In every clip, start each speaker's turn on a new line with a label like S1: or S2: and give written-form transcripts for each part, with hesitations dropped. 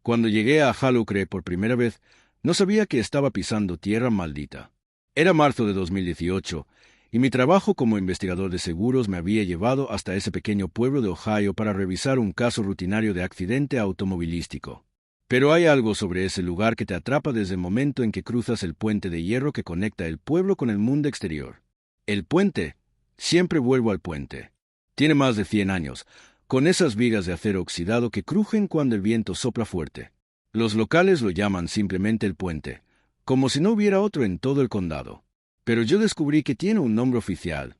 S1: Cuando llegué a Hollow Creek por primera vez, no sabía que estaba pisando tierra maldita. Era marzo de 2018, y mi trabajo como investigador de seguros me había llevado hasta ese pequeño pueblo de Ohio para revisar un caso rutinario de accidente automovilístico. Pero hay algo sobre ese lugar que te atrapa desde el momento en que cruzas el puente de hierro que conecta el pueblo con el mundo exterior. El puente. Siempre vuelvo al puente. Tiene más de 100 años, con esas vigas de acero oxidado que crujen cuando el viento sopla fuerte. Los locales lo llaman simplemente el puente, como si no hubiera otro en todo el condado. Pero yo descubrí que tiene un nombre oficial,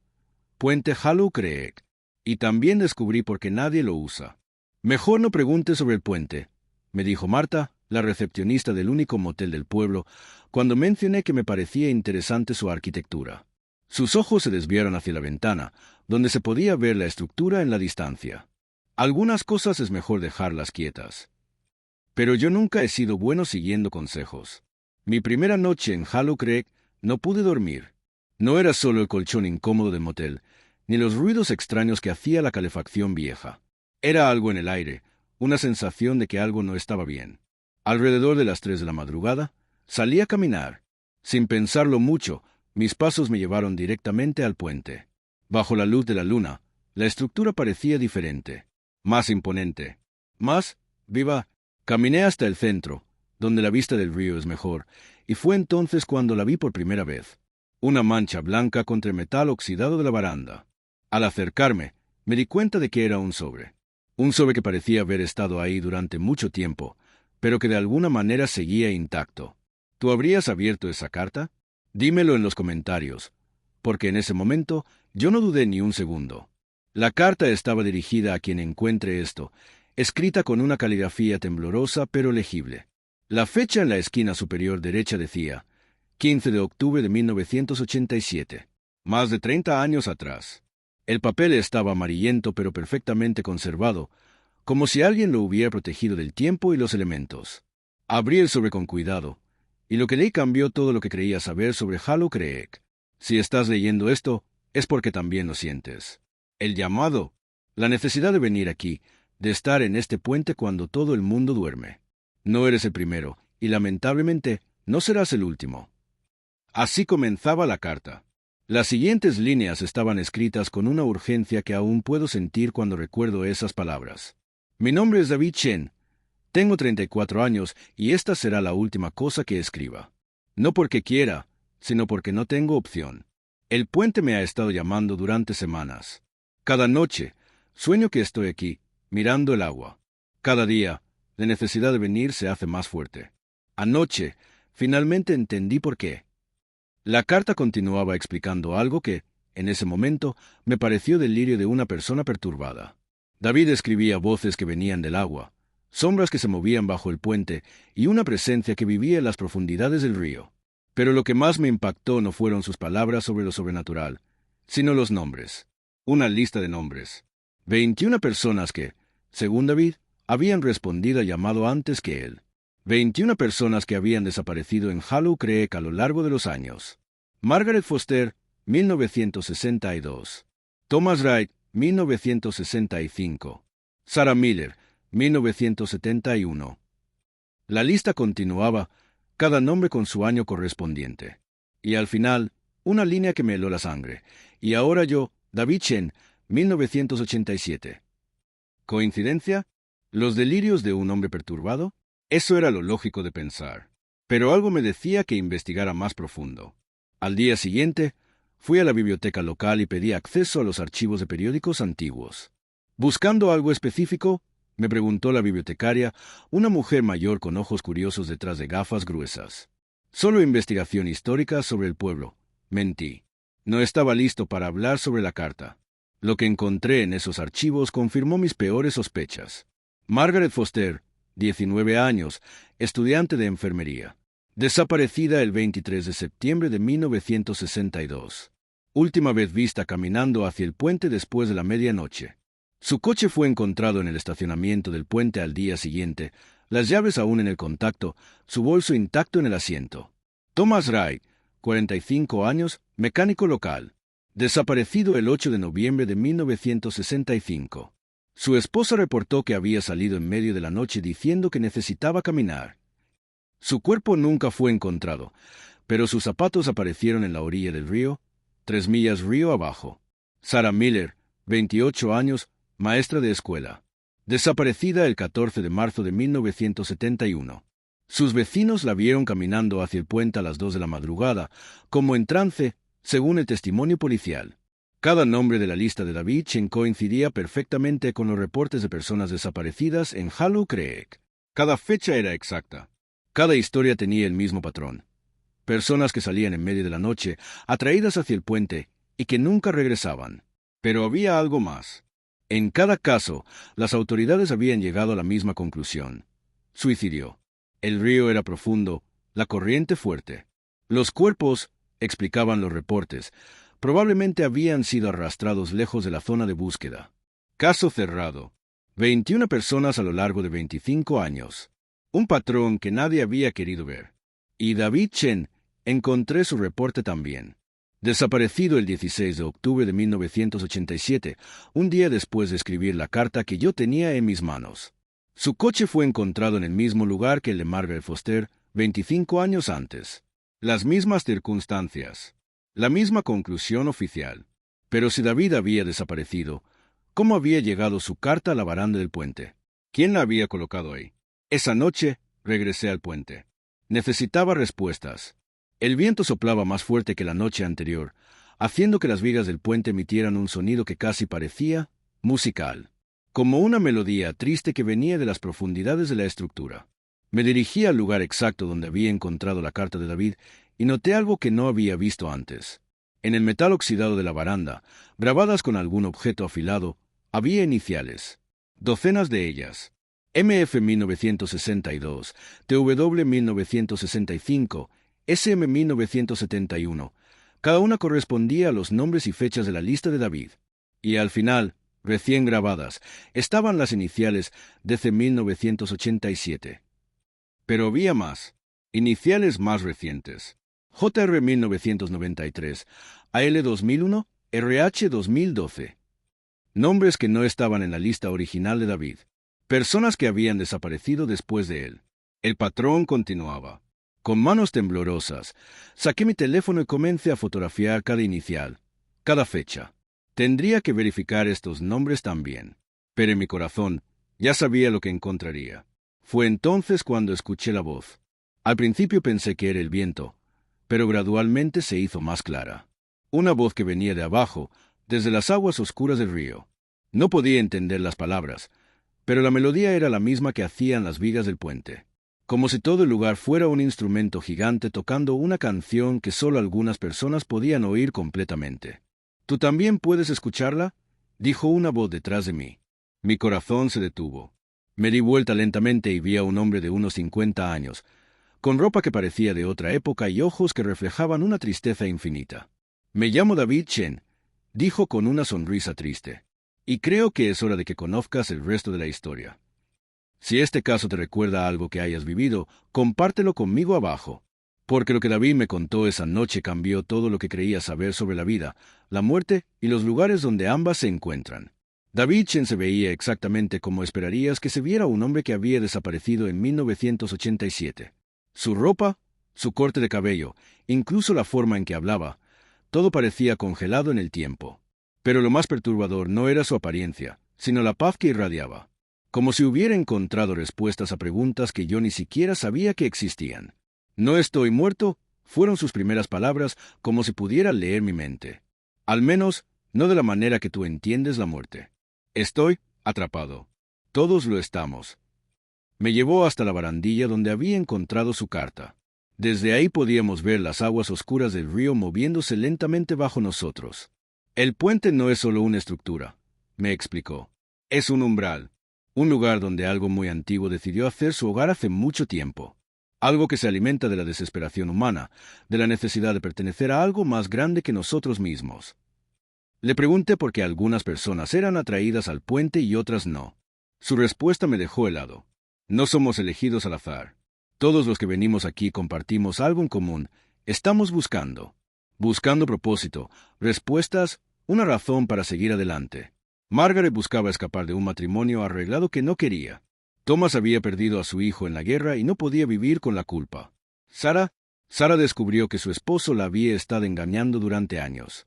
S1: Puente Hollow Creek, y también descubrí por qué nadie lo usa. Mejor no preguntes sobre el puente, me dijo Marta, la recepcionista del único motel del pueblo, cuando mencioné que me parecía interesante su arquitectura. Sus ojos se desviaron hacia la ventana, donde se podía ver la estructura en la distancia. Algunas cosas es mejor dejarlas quietas. Pero yo nunca he sido bueno siguiendo consejos. Mi primera noche en Hollow Creek no pude dormir. No era solo el colchón incómodo del motel, ni los ruidos extraños que hacía la calefacción vieja. Era algo en el aire, una sensación de que algo no estaba bien. Alrededor de las 3 de la madrugada, salí a caminar. Sin pensarlo mucho, mis pasos me llevaron directamente al puente. Bajo la luz de la luna, la estructura parecía diferente, más imponente, más viva. Caminé hasta el centro, donde la vista del río es mejor, y fue entonces cuando la vi por primera vez. Una mancha blanca contra el metal oxidado de la baranda. Al acercarme, me di cuenta de que era un sobre. Un sobre que parecía haber estado ahí durante mucho tiempo, pero que de alguna manera seguía intacto. ¿Tú habrías abierto esa carta? Dímelo en los comentarios, porque en ese momento yo no dudé ni un segundo. La carta estaba dirigida a quien encuentre esto, escrita con una caligrafía temblorosa pero legible. La fecha en la esquina superior derecha decía, 15 de octubre de 1987, más de 30 años atrás. El papel estaba amarillento pero perfectamente conservado, como si alguien lo hubiera protegido del tiempo y los elementos. Abrí el sobre con cuidado, y lo que leí cambió todo lo que creía saber sobre Hollow Creek. Si estás leyendo esto, es porque también lo sientes. El llamado, la necesidad de venir aquí, de estar en este puente cuando todo el mundo duerme. No eres el primero, y lamentablemente no serás el último. Así comenzaba la carta. Las siguientes líneas estaban escritas con una urgencia que aún puedo sentir cuando recuerdo esas palabras. Mi nombre es David Chen. Tengo 34 años y esta será la última cosa que escriba. No porque quiera, sino porque no tengo opción. El puente me ha estado llamando durante semanas. Cada noche, sueño que estoy aquí, mirando el agua. Cada día, la necesidad de venir se hace más fuerte. Anoche, finalmente entendí por qué. La carta continuaba explicando algo que, en ese momento, me pareció delirio de una persona perturbada. David escribía voces que venían del agua, sombras que se movían bajo el puente y una presencia que vivía en las profundidades del río. Pero lo que más me impactó no fueron sus palabras sobre lo sobrenatural, sino los nombres. Una lista de nombres. 21 personas que, según David, habían respondido al llamado antes que él. 21 personas que habían desaparecido en Hollow Creek a lo largo de los años. Margaret Foster, 1962. Thomas Wright, 1965. Sarah Miller, 1971. La lista continuaba, cada nombre con su año correspondiente. Y al final, una línea que me heló la sangre. Y ahora yo, David Chen, 1987. ¿Coincidencia? ¿Los delirios de un hombre perturbado? Eso era lo lógico de pensar. Pero algo me decía que investigara más profundo. Al día siguiente, fui a la biblioteca local y pedí acceso a los archivos de periódicos antiguos. Buscando algo específico, me preguntó la bibliotecaria, una mujer mayor con ojos curiosos detrás de gafas gruesas. Solo investigación histórica sobre el pueblo. Mentí. No estaba listo para hablar sobre la carta. Lo que encontré en esos archivos confirmó mis peores sospechas. Margaret Foster, 19 años, estudiante de enfermería. Desaparecida el 23 de septiembre de 1962. Última vez vista caminando hacia el puente después de la medianoche. Su coche fue encontrado en el estacionamiento del puente al día siguiente, las llaves aún en el contacto, su bolso intacto en el asiento. Thomas Wright, 45 años, mecánico local. Desaparecido el 8 de noviembre de 1965. Su esposa reportó que había salido en medio de la noche diciendo que necesitaba caminar. Su cuerpo nunca fue encontrado, pero sus zapatos aparecieron en la orilla del río, 3 millas río abajo. Sarah Miller, 28 años, maestra de escuela. Desaparecida el 14 de marzo de 1971. Sus vecinos la vieron caminando hacia el puente a las 2 de la madrugada, como en trance, según el testimonio policial. Cada nombre de la lista de David Chen coincidía perfectamente con los reportes de personas desaparecidas en Hallow Creek. Cada fecha era exacta. Cada historia tenía el mismo patrón. Personas que salían en medio de la noche, atraídas hacia el puente, y que nunca regresaban. Pero había algo más. En cada caso, las autoridades habían llegado a la misma conclusión. Suicidio. El río era profundo, la corriente fuerte. Los cuerpos, explicaban los reportes, probablemente habían sido arrastrados lejos de la zona de búsqueda. Caso cerrado. 21 personas a lo largo de 25 años. Un patrón que nadie había querido ver. Y David Chen, encontré su reporte también. Desaparecido el 16 de octubre de 1987, un día después de escribir la carta que yo tenía en mis manos. Su coche fue encontrado en el mismo lugar que el de Margaret Foster, 25 años antes. Las mismas circunstancias. La misma conclusión oficial. Pero si David había desaparecido, ¿cómo había llegado su carta a la baranda del puente? ¿Quién la había colocado ahí? Esa noche, regresé al puente. Necesitaba respuestas. El viento soplaba más fuerte que la noche anterior, haciendo que las vigas del puente emitieran un sonido que casi parecía musical, como una melodía triste que venía de las profundidades de la estructura. Me dirigí al lugar exacto donde había encontrado la carta de David y noté algo que no había visto antes. En el metal oxidado de la baranda, grabadas con algún objeto afilado, había iniciales. Docenas de ellas. MF 1962, TW 1965, SM 1971. Cada una correspondía a los nombres y fechas de la lista de David. Y al final, recién grabadas, estaban las iniciales DC 1987. Pero había más. Iniciales más recientes. JR 1993, AL 2001, RH 2012. Nombres que no estaban en la lista original de David. Personas que habían desaparecido después de él. El patrón continuaba. Con manos temblorosas, saqué mi teléfono y comencé a fotografiar cada inicial, cada fecha. Tendría que verificar estos nombres también. Pero en mi corazón ya sabía lo que encontraría. Fue entonces cuando escuché la voz. Al principio pensé que era el viento, pero gradualmente se hizo más clara. Una voz que venía de abajo, desde las aguas oscuras del río. No podía entender las palabras, pero la melodía era la misma que hacían las vigas del puente. Como si todo el lugar fuera un instrumento gigante tocando una canción que solo algunas personas podían oír completamente. ¿Tú también puedes escucharla?, dijo una voz detrás de mí. Mi corazón se detuvo. Me di vuelta lentamente y vi a un hombre de unos 50 años, con ropa que parecía de otra época y ojos que reflejaban una tristeza infinita. Me llamo David Chen, dijo con una sonrisa triste, y creo que es hora de que conozcas el resto de la historia. Si este caso te recuerda a algo que hayas vivido, compártelo conmigo abajo, porque lo que David me contó esa noche cambió todo lo que creía saber sobre la vida, la muerte y los lugares donde ambas se encuentran. David Chen se veía exactamente como esperarías que se viera un hombre que había desaparecido en 1987. Su ropa, su corte de cabello, incluso la forma en que hablaba, todo parecía congelado en el tiempo. Pero lo más perturbador no era su apariencia, sino la paz que irradiaba. Como si hubiera encontrado respuestas a preguntas que yo ni siquiera sabía que existían. No estoy muerto, fueron sus primeras palabras, como si pudiera leer mi mente. Al menos, no de la manera que tú entiendes la muerte. Estoy atrapado. Todos lo estamos. Me llevó hasta la barandilla donde había encontrado su carta. Desde ahí podíamos ver las aguas oscuras del río moviéndose lentamente bajo nosotros. El puente no es solo una estructura, me explicó. Es un umbral. Un lugar donde algo muy antiguo decidió hacer su hogar hace mucho tiempo. Algo que se alimenta de la desesperación humana, de la necesidad de pertenecer a algo más grande que nosotros mismos. Le pregunté por qué algunas personas eran atraídas al puente y otras no. Su respuesta me dejó helado. No somos elegidos al azar. Todos los que venimos aquí compartimos algo en común. Estamos buscando propósito, respuestas, una razón para seguir adelante. Margaret buscaba escapar de un matrimonio arreglado que no quería. Thomas había perdido a su hijo en la guerra y no podía vivir con la culpa. Sara descubrió que su esposo la había estado engañando durante años.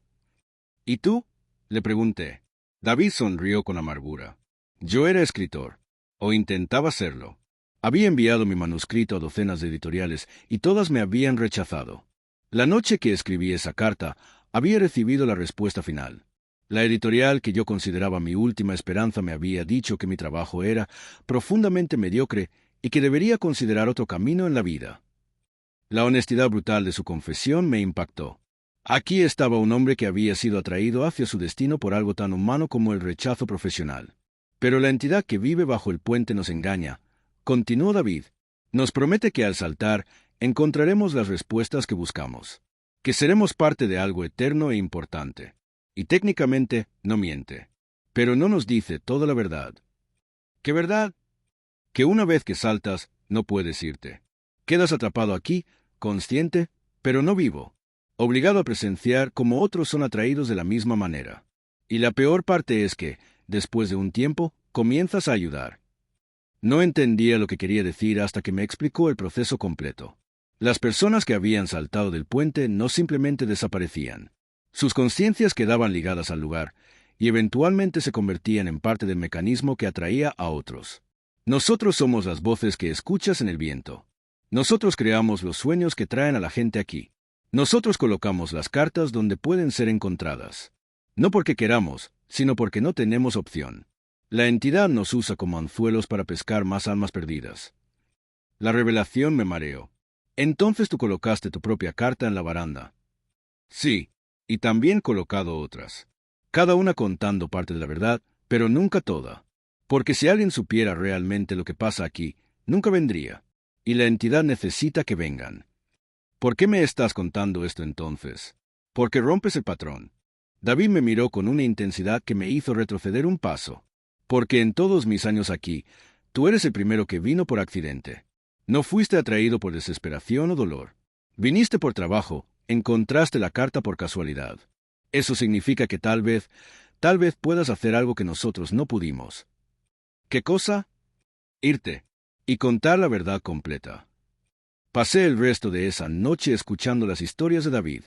S1: ¿Y tú?, le pregunté. David sonrió con amargura. Yo era escritor, o intentaba serlo. Había enviado mi manuscrito a docenas de editoriales y todas me habían rechazado. La noche que escribí esa carta, había recibido la respuesta final. La editorial que yo consideraba mi última esperanza me había dicho que mi trabajo era profundamente mediocre y que debería considerar otro camino en la vida. La honestidad brutal de su confesión me impactó. Aquí estaba un hombre que había sido atraído hacia su destino por algo tan humano como el rechazo profesional. Pero la entidad que vive bajo el puente nos engaña, continuó David. Nos promete que al saltar encontraremos las respuestas que buscamos, que seremos parte de algo eterno e importante. Y técnicamente no miente, pero no nos dice toda la verdad. ¿Qué verdad? Que una vez que saltas, no puedes irte. Quedas atrapado aquí, consciente, pero no vivo, obligado a presenciar cómo otros son atraídos de la misma manera. Y la peor parte es que, después de un tiempo, comienzas a ayudar. No entendía lo que quería decir hasta que me explicó el proceso completo. Las personas que habían saltado del puente no simplemente desaparecían. Sus conciencias quedaban ligadas al lugar, y eventualmente se convertían en parte del mecanismo que atraía a otros. Nosotros somos las voces que escuchas en el viento. Nosotros creamos los sueños que traen a la gente aquí. Nosotros colocamos las cartas donde pueden ser encontradas. No porque queramos, sino porque no tenemos opción. La entidad nos usa como anzuelos para pescar más almas perdidas. La revelación me mareó. Entonces tú colocaste tu propia carta en la baranda. Sí, y también colocado otras. Cada una contando parte de la verdad, pero nunca toda. Porque si alguien supiera realmente lo que pasa aquí, nunca vendría. Y la entidad necesita que vengan. ¿Por qué me estás contando esto entonces? Porque rompes el patrón. David me miró con una intensidad que me hizo retroceder un paso. Porque en todos mis años aquí, tú eres el primero que vino por accidente. No fuiste atraído por desesperación o dolor. Viniste por trabajo, encontraste la carta por casualidad. Eso significa que tal vez puedas hacer algo que nosotros no pudimos. ¿Qué cosa? Irte y contar la verdad completa. Pasé el resto de esa noche escuchando las historias de David.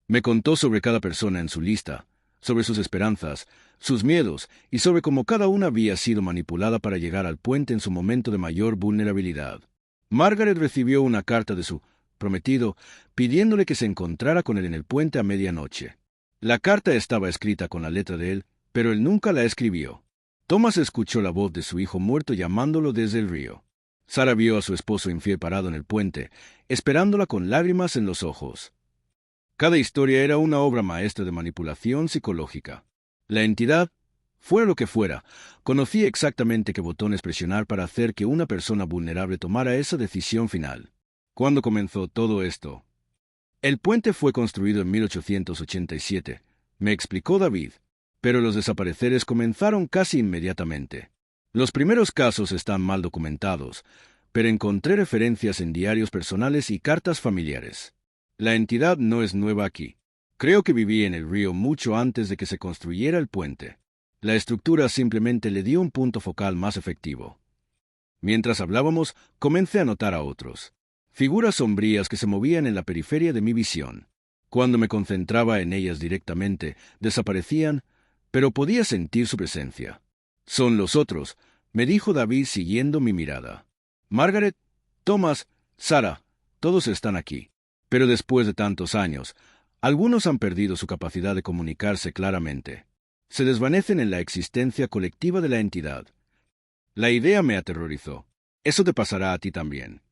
S1: Me contó sobre cada persona en su lista, sobre sus esperanzas, sus miedos y sobre cómo cada una había sido manipulada para llegar al puente en su momento de mayor vulnerabilidad. Margaret recibió una carta de su prometido pidiéndole que se encontrara con él en el puente a medianoche. La carta estaba escrita con la letra de él, pero él nunca la escribió. Thomas escuchó la voz de su hijo muerto llamándolo desde el río. Sara vio a su esposo infiel parado en el puente, esperándola con lágrimas en los ojos. Cada historia era una obra maestra de manipulación psicológica. La entidad, fuera lo que fuera, conocía exactamente qué botones presionar para hacer que una persona vulnerable tomara esa decisión final. ¿Cuándo comenzó todo esto? El puente fue construido en 1887, me explicó David, pero los desapareceres comenzaron casi inmediatamente. Los primeros casos están mal documentados, pero encontré referencias en diarios personales y cartas familiares. La entidad no es nueva aquí. Creo que vivía en el río mucho antes de que se construyera el puente. La estructura simplemente le dio un punto focal más efectivo. Mientras hablábamos, comencé a notar a otros. Figuras sombrías que se movían en la periferia de mi visión. Cuando me concentraba en ellas directamente, desaparecían, pero podía sentir su presencia. Son los otros, me dijo David siguiendo mi mirada. Margaret, Thomas, Sara, todos están aquí. Pero después de tantos años, algunos han perdido su capacidad de comunicarse claramente. Se desvanecen en la existencia colectiva de la entidad. La idea me aterrorizó. Eso te pasará a ti también.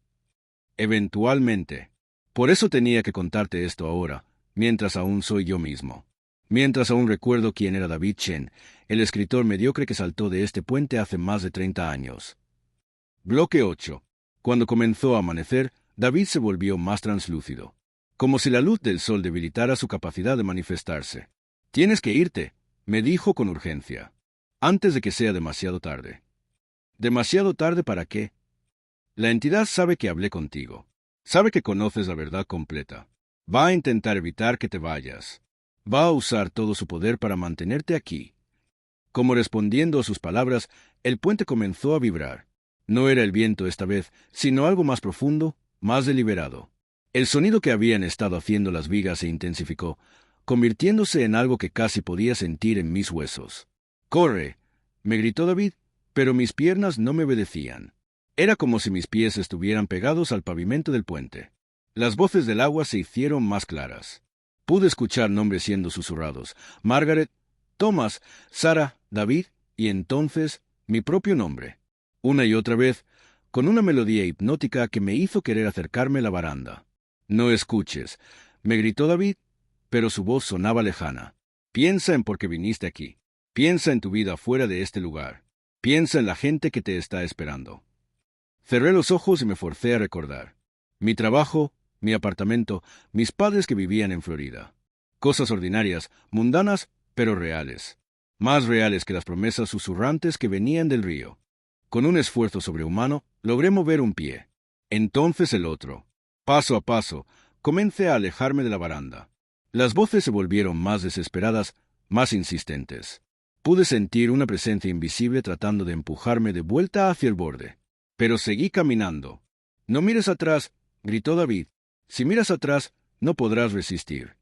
S1: Eventualmente. Por eso tenía que contarte esto ahora, mientras aún soy yo mismo. Mientras aún recuerdo quién era David Chen, el escritor mediocre que saltó de este puente hace más de 30 años. Bloque 8. Cuando comenzó a amanecer, David se volvió más translúcido. Como si la luz del sol debilitara su capacidad de manifestarse. Tienes que irte, me dijo con urgencia. Antes de que sea demasiado tarde. ¿Demasiado tarde para qué? La entidad sabe que hablé contigo. Sabe que conoces la verdad completa. Va a intentar evitar que te vayas. Va a usar todo su poder para mantenerte aquí. Como respondiendo a sus palabras, el puente comenzó a vibrar. No era el viento esta vez, sino algo más profundo, más deliberado. El sonido que habían estado haciendo las vigas se intensificó, convirtiéndose en algo que casi podía sentir en mis huesos. «¡Corre!», me gritó David, pero mis piernas no me obedecían. Era como si mis pies estuvieran pegados al pavimento del puente. Las voces del agua se hicieron más claras. Pude escuchar nombres siendo susurrados: Margaret, Thomas, Sarah, David, y entonces mi propio nombre. Una y otra vez, con una melodía hipnótica que me hizo querer acercarme a la baranda. «No escuches», me gritó David, pero su voz sonaba lejana. «Piensa en por qué viniste aquí. Piensa en tu vida fuera de este lugar. Piensa en la gente que te está esperando». Cerré los ojos y me forcé a recordar. Mi trabajo, mi apartamento, mis padres que vivían en Florida. Cosas ordinarias, mundanas, pero reales. Más reales que las promesas susurrantes que venían del río. Con un esfuerzo sobrehumano, logré mover un pie. Entonces el otro. Paso a paso, comencé a alejarme de la baranda. Las voces se volvieron más desesperadas, más insistentes. Pude sentir una presencia invisible tratando de empujarme de vuelta hacia el borde. Pero seguí caminando. «No mires atrás», gritó David. «Si miras atrás, no podrás resistir».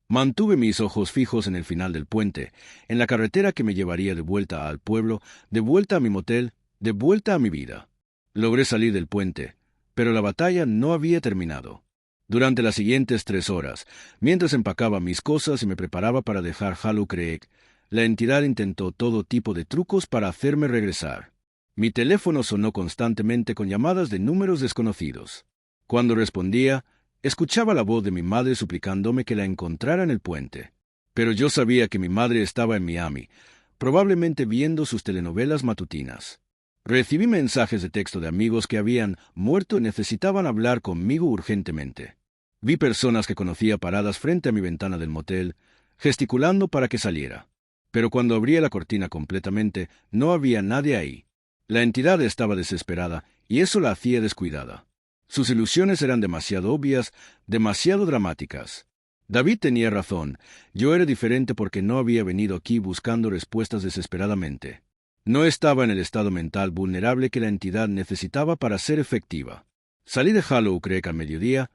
S1: Mantuve mis ojos fijos en el final del puente, en la carretera que me llevaría de vuelta al pueblo, de vuelta a mi motel, de vuelta a mi vida. Logré salir del puente, pero la batalla no había terminado. Durante las siguientes 3 horas, mientras empacaba mis cosas y me preparaba para dejar Hollow Creek, la entidad intentó todo tipo de trucos para hacerme regresar. Mi teléfono sonó constantemente con llamadas de números desconocidos. Cuando respondía, escuchaba la voz de mi madre suplicándome que la encontrara en el puente. Pero yo sabía que mi madre estaba en Miami, probablemente viendo sus telenovelas matutinas. Recibí mensajes de texto de amigos que habían muerto y necesitaban hablar conmigo urgentemente. Vi personas que conocía paradas frente a mi ventana del motel, gesticulando para que saliera. Pero cuando abría la cortina completamente, no había nadie ahí. La entidad estaba desesperada, y eso la hacía descuidada. Sus ilusiones eran demasiado obvias, demasiado dramáticas. David tenía razón, yo era diferente porque no había venido aquí buscando respuestas desesperadamente. No estaba en el estado mental vulnerable que la entidad necesitaba para ser efectiva. Salí de Hollow Creek al mediodía,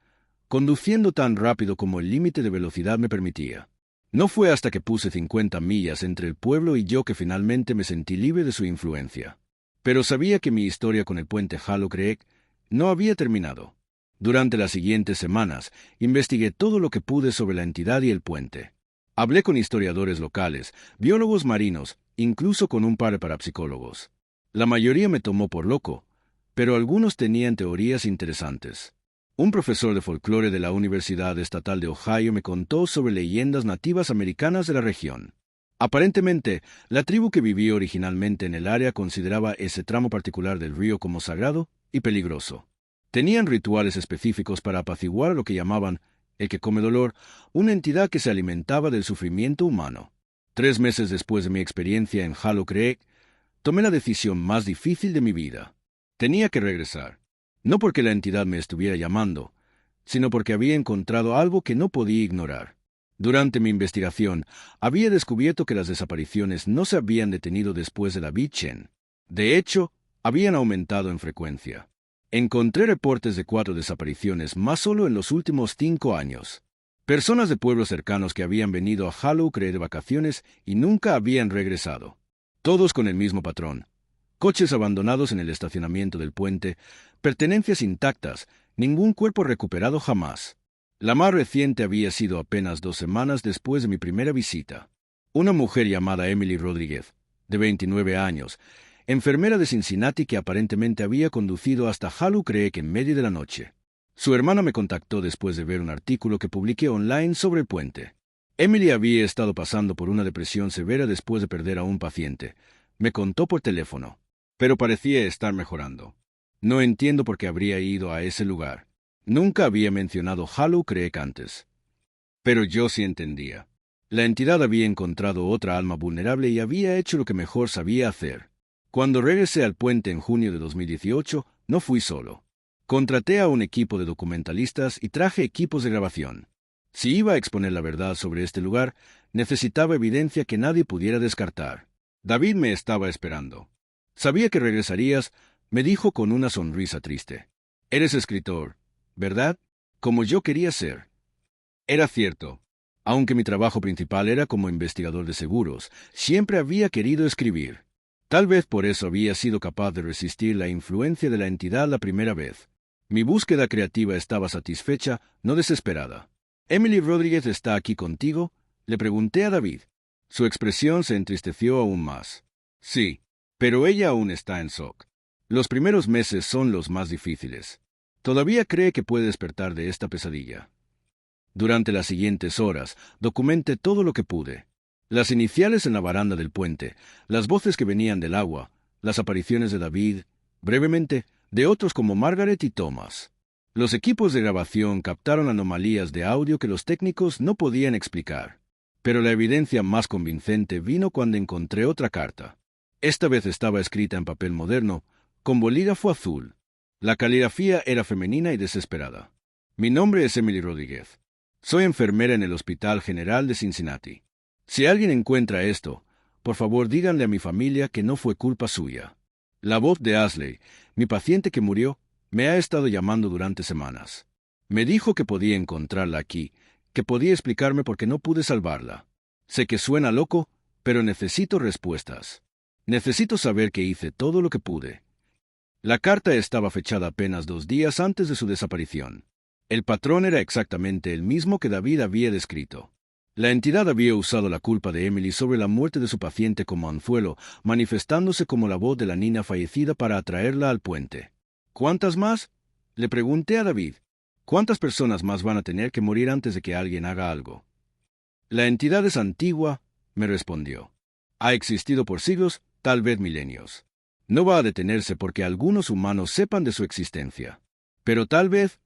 S1: conduciendo tan rápido como el límite de velocidad me permitía. No fue hasta que puse 50 millas entre el pueblo y yo que finalmente me sentí libre de su influencia. Pero sabía que mi historia con el puente Hollow Creek no había terminado. Durante las siguientes semanas, investigué todo lo que pude sobre la entidad y el puente. Hablé con historiadores locales, biólogos marinos, incluso con un par de parapsicólogos. La mayoría me tomó por loco, pero algunos tenían teorías interesantes. Un profesor de folclore de la Universidad Estatal de Ohio me contó sobre leyendas nativas americanas de la región. Aparentemente, la tribu que vivía originalmente en el área consideraba ese tramo particular del río como sagrado y peligroso. Tenían rituales específicos para apaciguar a lo que llamaban el que come dolor, una entidad que se alimentaba del sufrimiento humano. 3 meses después de mi experiencia en Hollow Creek, tomé la decisión más difícil de mi vida. Tenía que regresar. No porque la entidad me estuviera llamando, sino porque había encontrado algo que no podía ignorar. Durante mi investigación, había descubierto que las desapariciones no se habían detenido después de la Vichen. De hecho, habían aumentado en frecuencia. Encontré reportes de 4 desapariciones más solo en los últimos 5 años. Personas de pueblos cercanos que habían venido a Hollow Creek de vacaciones y nunca habían regresado. Todos con el mismo patrón. Coches abandonados en el estacionamiento del puente, pertenencias intactas, ningún cuerpo recuperado jamás. La más reciente había sido apenas 2 semanas después de mi primera visita. Una mujer llamada Emily Rodríguez, de 29 años, enfermera de Cincinnati que aparentemente había conducido hasta Hollow Creek en medio de la noche. Su hermana me contactó después de ver un artículo que publiqué online sobre el puente. Emily había estado pasando por una depresión severa después de perder a un paciente. Me contó por teléfono, pero parecía estar mejorando. No entiendo por qué habría ido a ese lugar. Nunca había mencionado Hollow Creek antes. Pero yo sí entendía. La entidad había encontrado otra alma vulnerable y había hecho lo que mejor sabía hacer. Cuando regresé al puente en junio de 2018, no fui solo. Contraté a un equipo de documentalistas y traje equipos de grabación. Si iba a exponer la verdad sobre este lugar, necesitaba evidencia que nadie pudiera descartar. David me estaba esperando. Sabía que regresarías, me dijo con una sonrisa triste. Eres escritor, ¿verdad? Como yo quería ser. Era cierto. Aunque mi trabajo principal era como investigador de seguros, siempre había querido escribir. Tal vez por eso había sido capaz de resistir la influencia de la entidad la primera vez. Mi búsqueda creativa estaba satisfecha, no desesperada. ¿Emily Rodríguez está aquí contigo?, le pregunté a David. Su expresión se entristeció aún más. Sí, pero ella aún está en shock. Los primeros meses son los más difíciles. Todavía cree que puede despertar de esta pesadilla. Durante las siguientes horas, documenté todo lo que pude. Las iniciales en la baranda del puente, las voces que venían del agua, las apariciones de David, brevemente, de otros como Margaret y Thomas. Los equipos de grabación captaron anomalías de audio que los técnicos no podían explicar. Pero la evidencia más convincente vino cuando encontré otra carta. Esta vez estaba escrita en papel moderno, con bolígrafo azul. La caligrafía era femenina y desesperada. Mi nombre es Emily Rodríguez. Soy enfermera en el Hospital General de Cincinnati. Si alguien encuentra esto, por favor díganle a mi familia que no fue culpa suya. La voz de Ashley, mi paciente que murió, me ha estado llamando durante semanas. Me dijo que podía encontrarla aquí, que podía explicarme por qué no pude salvarla. Sé que suena loco, pero necesito respuestas. Necesito saber que hice todo lo que pude. La carta estaba fechada apenas 2 días antes de su desaparición. El patrón era exactamente el mismo que David había descrito. La entidad había usado la culpa de Emily sobre la muerte de su paciente como anzuelo, manifestándose como la voz de la niña fallecida para atraerla al puente. ¿Cuántas más?, le pregunté a David. ¿Cuántas personas más van a tener que morir antes de que alguien haga algo? La entidad es antigua, me respondió. Ha existido por siglos, tal vez milenios. No va a detenerse porque algunos humanos sepan de su existencia. Pero tal vez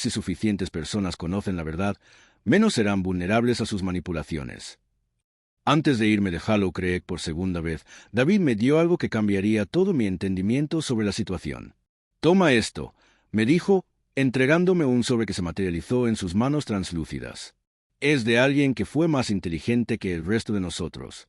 S1: si suficientes personas conocen la verdad, menos serán vulnerables a sus manipulaciones. Antes de irme de Hollow Creek por segunda vez, David me dio algo que cambiaría todo mi entendimiento sobre la situación. Toma esto, me dijo, entregándome un sobre que se materializó en sus manos translúcidas. Es de alguien que fue más inteligente que el resto de nosotros.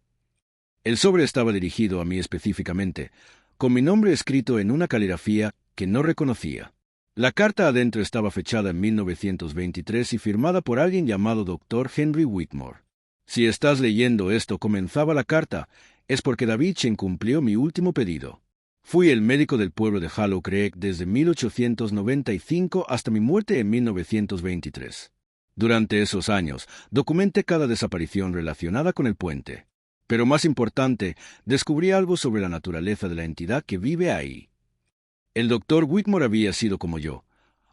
S1: El sobre estaba dirigido a mí específicamente, con mi nombre escrito en una caligrafía que no reconocía. La carta adentro estaba fechada en 1923 y firmada por alguien llamado Dr. Henry Whitmore. Si estás leyendo esto, comenzaba la carta, es porque David Chen cumplió mi último pedido. Fui el médico del pueblo de Hollow Creek desde 1895 hasta mi muerte en 1923. Durante esos años, documenté cada desaparición relacionada con el puente. Pero más importante, descubrí algo sobre la naturaleza de la entidad que vive ahí. El doctor Whitmore había sido como yo,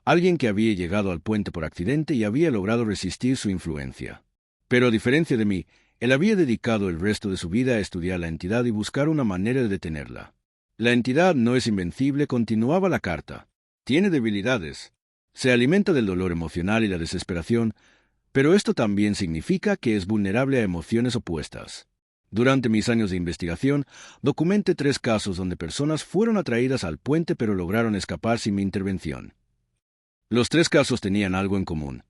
S1: alguien que había llegado al puente por accidente y había logrado resistir su influencia. Pero a diferencia de mí, él había dedicado el resto de su vida a estudiar la entidad y buscar una manera de detenerla. La entidad no es invencible, continuaba la carta. Tiene debilidades. Se alimenta del dolor emocional y la desesperación, pero esto también significa que es vulnerable a emociones opuestas. Durante mis años de investigación, documenté 3 casos donde personas fueron atraídas al puente pero lograron escapar sin mi intervención. Los 3 casos tenían algo en común.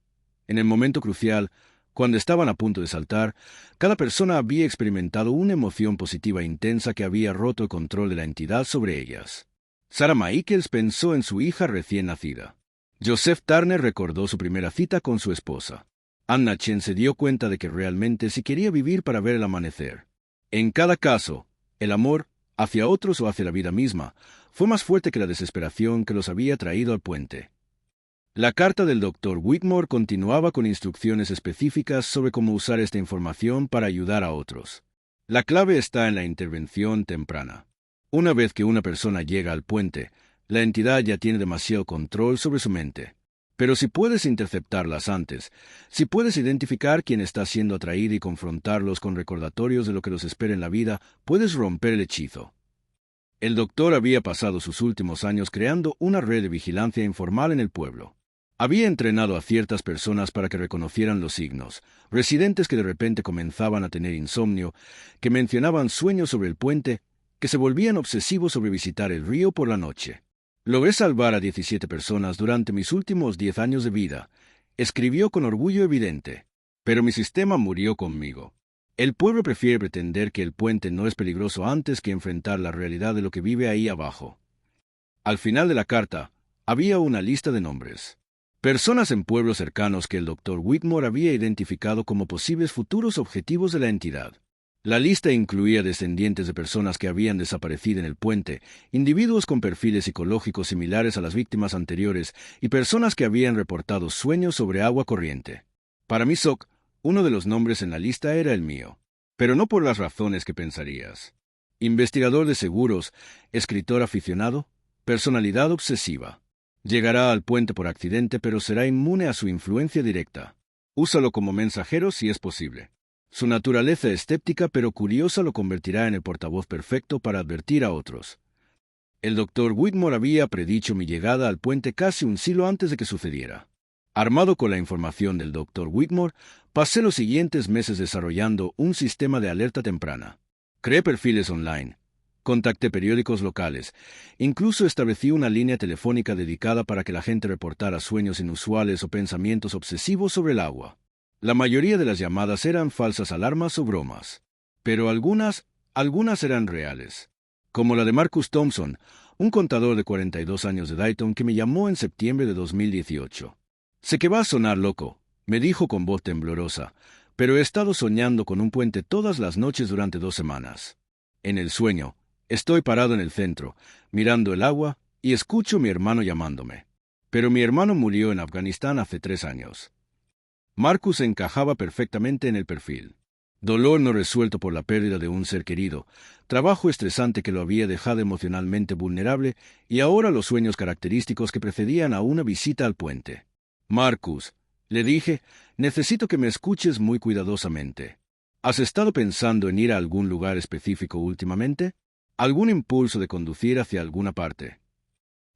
S1: En el momento crucial, cuando estaban a punto de saltar, cada persona había experimentado una emoción positiva intensa que había roto el control de la entidad sobre ellas. Sarah Michaels pensó en su hija recién nacida. Joseph Turner recordó su primera cita con su esposa. Anna Chen se dio cuenta de que realmente sí quería vivir para ver el amanecer. En cada caso, el amor, hacia otros o hacia la vida misma, fue más fuerte que la desesperación que los había traído al puente. La carta del Dr. Whitmore continuaba con instrucciones específicas sobre cómo usar esta información para ayudar a otros. La clave está en la intervención temprana. Una vez que una persona llega al puente, la entidad ya tiene demasiado control sobre su mente. Pero si puedes interceptarlas antes, si puedes identificar quién está siendo atraído y confrontarlos con recordatorios de lo que los espera en la vida, puedes romper el hechizo. El doctor había pasado sus últimos años creando una red de vigilancia informal en el pueblo. Había entrenado a ciertas personas para que reconocieran los signos, residentes que de repente comenzaban a tener insomnio, que mencionaban sueños sobre el puente, que se volvían obsesivos sobre visitar el río por la noche. Logré salvar a 17 personas durante mis últimos 10 años de vida, escribió con orgullo evidente. Pero mi sistema murió conmigo. El pueblo prefiere pretender que el puente no es peligroso antes que enfrentar la realidad de lo que vive ahí abajo. Al final de la carta, había una lista de nombres. Personas en pueblos cercanos que el Dr. Whitmore había identificado como posibles futuros objetivos de la entidad. La lista incluía descendientes de personas que habían desaparecido en el puente, individuos con perfiles psicológicos similares a las víctimas anteriores y personas que habían reportado sueños sobre agua corriente. Para mí, Sock, uno de los nombres en la lista era el mío, pero no por las razones que pensarías. Investigador de seguros, escritor aficionado, personalidad obsesiva. Llegará al puente por accidente, pero será inmune a su influencia directa. Úsalo como mensajero si es posible. Su naturaleza escéptica pero curiosa lo convertirá en el portavoz perfecto para advertir a otros. El Dr. Whitmore había predicho mi llegada al puente casi un siglo antes de que sucediera. Armado con la información del Dr. Whitmore, pasé los siguientes meses desarrollando un sistema de alerta temprana. Creé perfiles online. Contacté periódicos locales. Incluso establecí una línea telefónica dedicada para que la gente reportara sueños inusuales o pensamientos obsesivos sobre el agua. La mayoría de las llamadas eran falsas alarmas o bromas. Pero algunas eran reales. Como la de Marcus Thompson, un contador de 42 años de Dayton que me llamó en septiembre de 2018. Sé que va a sonar loco, me dijo con voz temblorosa, pero he estado soñando con un puente todas las noches durante 2 semanas. En el sueño, estoy parado en el centro, mirando el agua, y escucho a mi hermano llamándome. Pero mi hermano murió en Afganistán hace 3 años. Marcus encajaba perfectamente en el perfil. Dolor no resuelto por la pérdida de un ser querido, trabajo estresante que lo había dejado emocionalmente vulnerable y ahora los sueños característicos que precedían a una visita al puente. Marcus, le dije, necesito que me escuches muy cuidadosamente. ¿Has estado pensando en ir a algún lugar específico últimamente? ¿Algún impulso de conducir hacia alguna parte?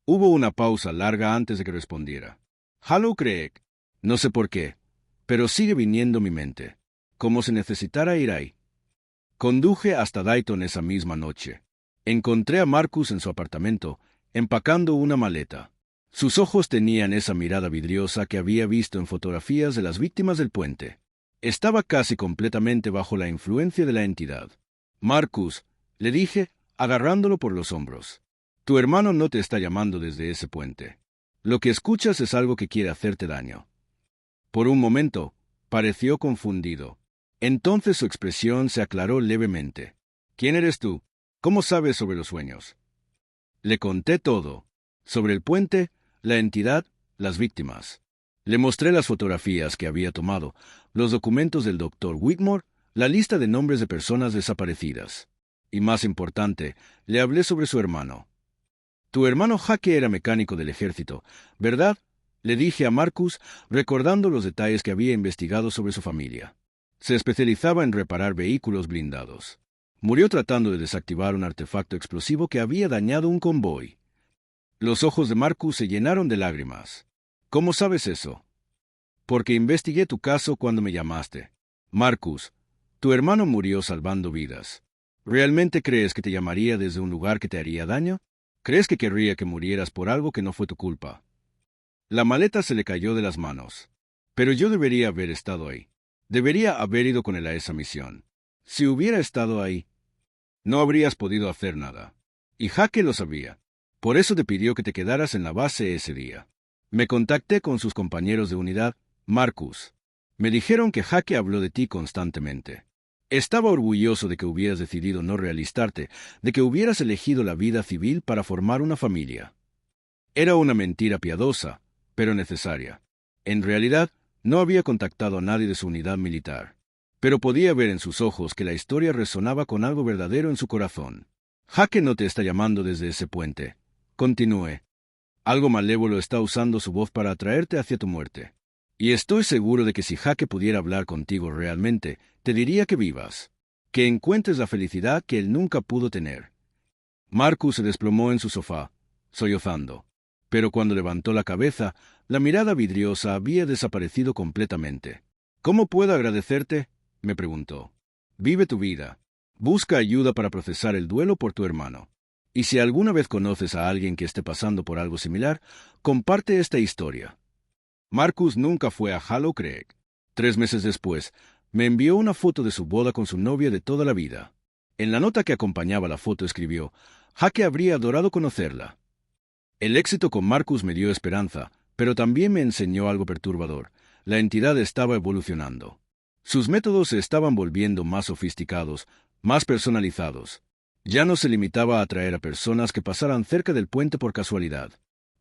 S1: Hubo una pausa larga antes de que respondiera. Hallow Creek. No sé por qué, pero sigue viniendo mi mente. Como si necesitara ir ahí. Conduje hasta Dayton esa misma noche. Encontré a Marcus en su apartamento, empacando una maleta. Sus ojos tenían esa mirada vidriosa que había visto en fotografías de las víctimas del puente. Estaba casi completamente bajo la influencia de la entidad. Marcus, le dije, agarrándolo por los hombros. Tu hermano no te está llamando desde ese puente. Lo que escuchas es algo que quiere hacerte daño. Por un momento, pareció confundido. Entonces su expresión se aclaró levemente. ¿Quién eres tú? ¿Cómo sabes sobre los sueños? Le conté todo. Sobre el puente, la entidad, las víctimas. Le mostré las fotografías que había tomado, los documentos del Dr. Whitmore, la lista de nombres de personas desaparecidas. Y más importante, le hablé sobre su hermano. Tu hermano Jake era mecánico del ejército, ¿verdad? Le dije a Marcus, recordando los detalles que había investigado sobre su familia. Se especializaba en reparar vehículos blindados. Murió tratando de desactivar un artefacto explosivo que había dañado un convoy. Los ojos de Marcus se llenaron de lágrimas. ¿Cómo sabes eso? Porque investigué tu caso cuando me llamaste. Marcus, tu hermano murió salvando vidas. ¿Realmente crees que te llamaría desde un lugar que te haría daño? ¿Crees que querría que murieras por algo que no fue tu culpa? La maleta se le cayó de las manos. Pero yo debería haber estado ahí. Debería haber ido con él a esa misión. Si hubiera estado ahí, no habrías podido hacer nada. Y Jake lo sabía. Por eso te pidió que te quedaras en la base ese día. Me contacté con sus compañeros de unidad, Marcus. Me dijeron que Jake habló de ti constantemente. Estaba orgulloso de que hubieras decidido no realistarte, de que hubieras elegido la vida civil para formar una familia. Era una mentira piadosa, pero necesaria. En realidad, no había contactado a nadie de su unidad militar. Pero podía ver en sus ojos que la historia resonaba con algo verdadero en su corazón. Jake no te está llamando desde ese puente. Continué. Algo malévolo está usando su voz para atraerte hacia tu muerte. Y estoy seguro de que si Jake pudiera hablar contigo realmente, te diría que vivas. Que encuentres la felicidad que él nunca pudo tener. Marcus se desplomó en su sofá, sollozando. Pero cuando levantó la cabeza, la mirada vidriosa había desaparecido completamente. ¿Cómo puedo agradecerte?, me preguntó. Vive tu vida. Busca ayuda para procesar el duelo por tu hermano. Y si alguna vez conoces a alguien que esté pasando por algo similar, comparte esta historia. Marcus nunca fue a Hallow Creek. 3 meses después, Me envió una foto de su boda con su novia de toda la vida. En la nota que acompañaba la foto escribió: Jaque habría adorado conocerla. El éxito con Marcus me dio esperanza, pero también me enseñó algo perturbador. La entidad estaba evolucionando. Sus métodos se estaban volviendo más sofisticados, más personalizados. Ya no se limitaba a atraer a personas que pasaran cerca del puente por casualidad.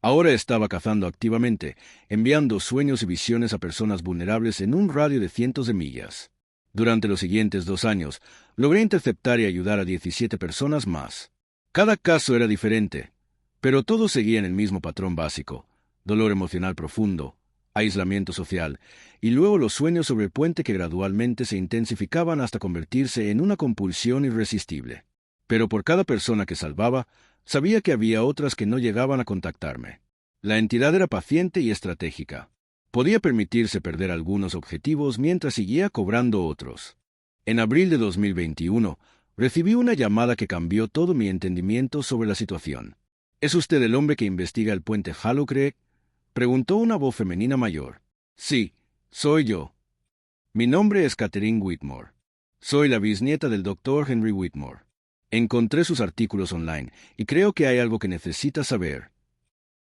S1: Ahora estaba cazando activamente, enviando sueños y visiones a personas vulnerables en un radio de cientos de millas. Durante los siguientes 2 años, logré interceptar y ayudar a 17 personas más. Cada caso era diferente, pero todos seguían el mismo patrón básico: dolor emocional profundo, aislamiento social, y luego los sueños sobre el puente que gradualmente se intensificaban hasta convertirse en una compulsión irresistible. Pero por cada persona que salvaba, sabía que había otras que no llegaban a contactarme. La entidad era paciente y estratégica. Podía permitirse perder algunos objetivos mientras seguía cobrando otros. En abril de 2021, recibí una llamada que cambió todo mi entendimiento sobre la situación. ¿Es usted el hombre que investiga el puente Hollow Creek?, preguntó una voz femenina mayor. Sí, soy yo. Mi nombre es Catherine Whitmore. Soy la bisnieta del Dr. Henry Whitmore. Encontré sus artículos online y creo que hay algo que necesita saber.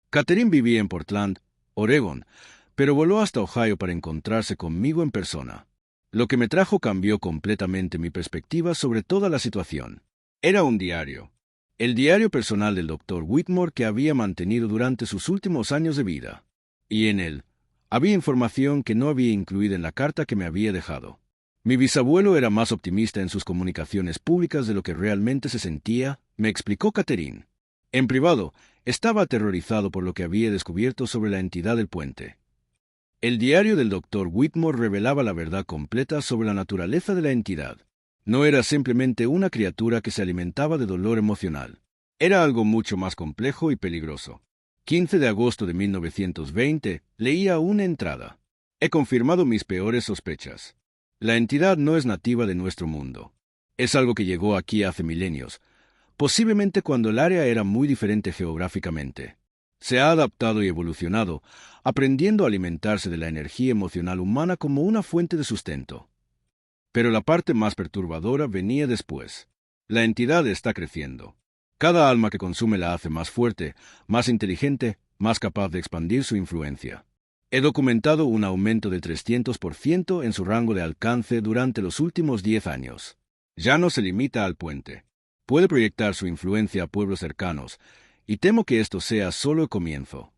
S1: Catherine vivía en Portland, Oregón, pero voló hasta Ohio para encontrarse conmigo en persona. Lo que me trajo cambió completamente mi perspectiva sobre toda la situación. Era un diario. El diario personal del Dr. Whitmore que había mantenido durante sus últimos años de vida. Y en él había información que no había incluido en la carta que me había dejado. Mi bisabuelo era más optimista en sus comunicaciones públicas de lo que realmente se sentía, me explicó Catherine. En privado, estaba aterrorizado por lo que había descubierto sobre la entidad del puente. El diario del Dr. Whitmore revelaba la verdad completa sobre la naturaleza de la entidad. No era simplemente una criatura que se alimentaba de dolor emocional. Era algo mucho más complejo y peligroso. 15 de agosto de 1920, leía una entrada. He confirmado mis peores sospechas. La entidad no es nativa de nuestro mundo. Es algo que llegó aquí hace milenios, posiblemente cuando el área era muy diferente geográficamente. Se ha adaptado y evolucionado, aprendiendo a alimentarse de la energía emocional humana como una fuente de sustento. Pero la parte más perturbadora venía después. La entidad está creciendo. Cada alma que consume la hace más fuerte, más inteligente, más capaz de expandir su influencia. He documentado un aumento de 300% en su rango de alcance durante los últimos 10 años. Ya no se limita al puente. Puede proyectar su influencia a pueblos cercanos, y temo que esto sea solo el comienzo.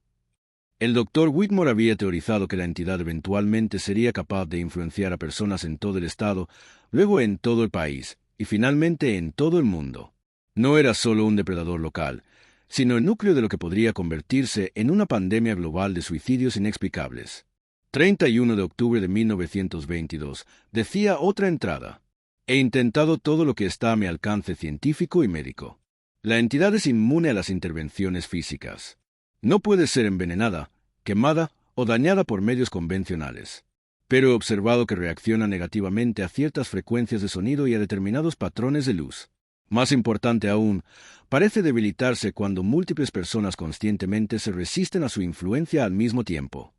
S1: El Dr. Whitmore había teorizado que la entidad eventualmente sería capaz de influenciar a personas en todo el estado, luego en todo el país, y finalmente en todo el mundo. No era solo un depredador local, sino el núcleo de lo que podría convertirse en una pandemia global de suicidios inexplicables. 31 de octubre de 1922, decía otra entrada. He intentado todo lo que está a mi alcance científico y médico. La entidad es inmune a las intervenciones físicas. No puede ser envenenada, quemada o dañada por medios convencionales. Pero he observado que reacciona negativamente a ciertas frecuencias de sonido y a determinados patrones de luz. Más importante aún, parece debilitarse cuando múltiples personas conscientemente se resisten a su influencia al mismo tiempo.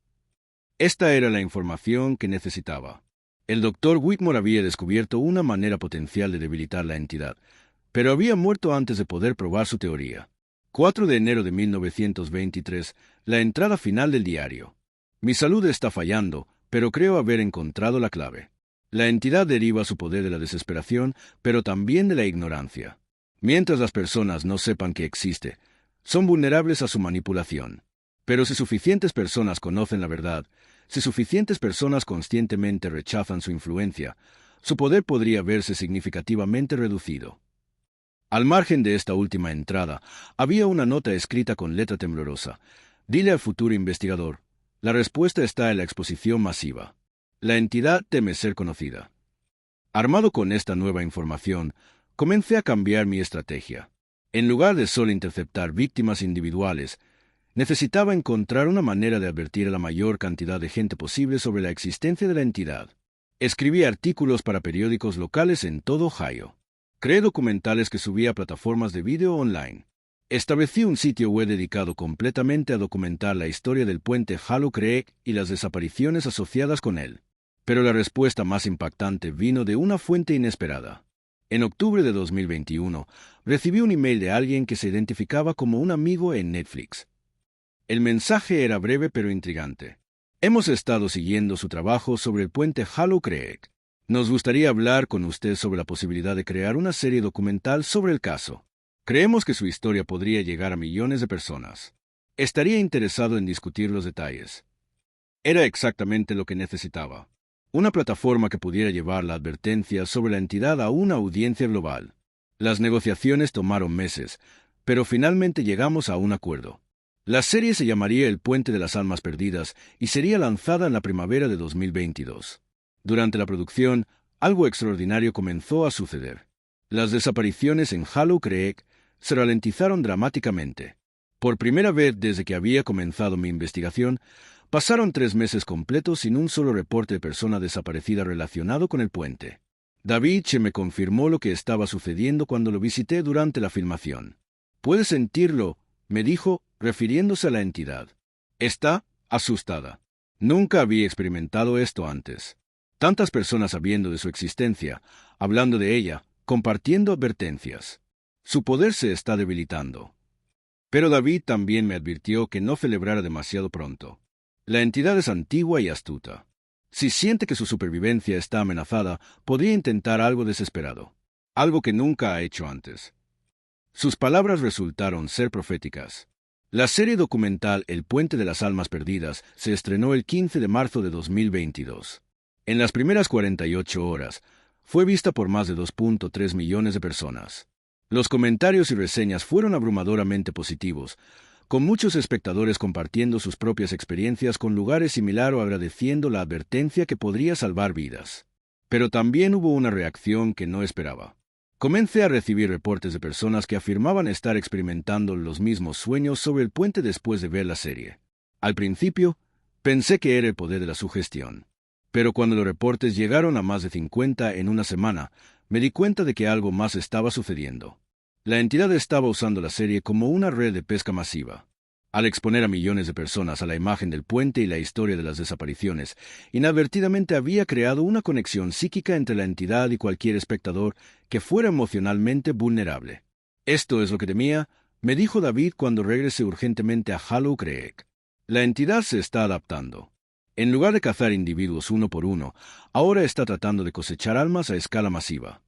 S1: Esta era la información que necesitaba. El Dr. Whitmore había descubierto una manera potencial de debilitar la entidad, pero había muerto antes de poder probar su teoría. 4 de enero de 1923, la entrada final del diario. Mi salud está fallando, pero creo haber encontrado la clave. La entidad deriva su poder de la desesperación, pero también de la ignorancia. Mientras las personas no sepan que existe, son vulnerables a su manipulación. Pero si suficientes personas conocen la verdad, si suficientes personas conscientemente rechazan su influencia, su poder podría verse significativamente reducido. Al margen de esta última entrada, había una nota escrita con letra temblorosa. Dile al futuro investigador, la respuesta está en la exposición masiva. La entidad teme ser conocida. Armado con esta nueva información, comencé a cambiar mi estrategia. En lugar de solo interceptar víctimas individuales, necesitaba encontrar una manera de advertir a la mayor cantidad de gente posible sobre la existencia de la entidad. Escribí artículos para periódicos locales en todo Ohio. Creé documentales que subí a plataformas de vídeo online. Establecí un sitio web dedicado completamente a documentar la historia del puente Hollow Creek y las desapariciones asociadas con él. Pero la respuesta más impactante vino de una fuente inesperada. En octubre de 2021, recibí un email de alguien que se identificaba como un amigo en Netflix. El mensaje era breve pero intrigante. Hemos estado siguiendo su trabajo sobre el puente Hollow Creek. Nos gustaría hablar con usted sobre la posibilidad de crear una serie documental sobre el caso. Creemos que su historia podría llegar a millones de personas. Estaría interesado en discutir los detalles. Era exactamente lo que necesitaba. Una plataforma que pudiera llevar la advertencia sobre la entidad a una audiencia global. Las negociaciones tomaron meses, pero finalmente llegamos a un acuerdo. La serie se llamaría El Puente de las Almas Perdidas y sería lanzada en la primavera de 2022. Durante la producción, algo extraordinario comenzó a suceder. Las desapariciones en Hollow Creek se ralentizaron dramáticamente. Por primera vez desde que había comenzado mi investigación, pasaron 3 meses completos sin un solo reporte de persona desaparecida relacionado con el puente. David me confirmó lo que estaba sucediendo cuando lo visité durante la filmación. «Puedes sentirlo», me dijo, refiriéndose a la entidad. «Está asustada. Nunca había experimentado esto antes. Tantas personas sabiendo de su existencia, hablando de ella, compartiendo advertencias. Su poder se está debilitando». Pero David también me advirtió que no celebrara demasiado pronto. La entidad es antigua y astuta. Si siente que su supervivencia está amenazada, podría intentar algo desesperado, algo que nunca ha hecho antes. Sus palabras resultaron ser proféticas. La serie documental El Puente de las Almas Perdidas se estrenó el 15 de marzo de 2022. En las primeras 48 horas, fue vista por más de 2.3 millones de personas. Los comentarios y reseñas fueron abrumadoramente positivos, con muchos espectadores compartiendo sus propias experiencias con lugares similares o agradeciendo la advertencia que podría salvar vidas. Pero también hubo una reacción que no esperaba. Comencé a recibir reportes de personas que afirmaban estar experimentando los mismos sueños sobre el puente después de ver la serie. Al principio, pensé que era el poder de la sugestión. Pero cuando los reportes llegaron a más de 50 en una semana, me di cuenta de que algo más estaba sucediendo. La entidad estaba usando la serie como una red de pesca masiva. Al exponer a millones de personas a la imagen del puente y la historia de las desapariciones, inadvertidamente había creado una conexión psíquica entre la entidad y cualquier espectador que fuera emocionalmente vulnerable. «Esto es lo que temía», me dijo David cuando regresé urgentemente a Hollow Creek. «La entidad se está adaptando. En lugar de cazar individuos uno por uno, ahora está tratando de cosechar almas a escala masiva».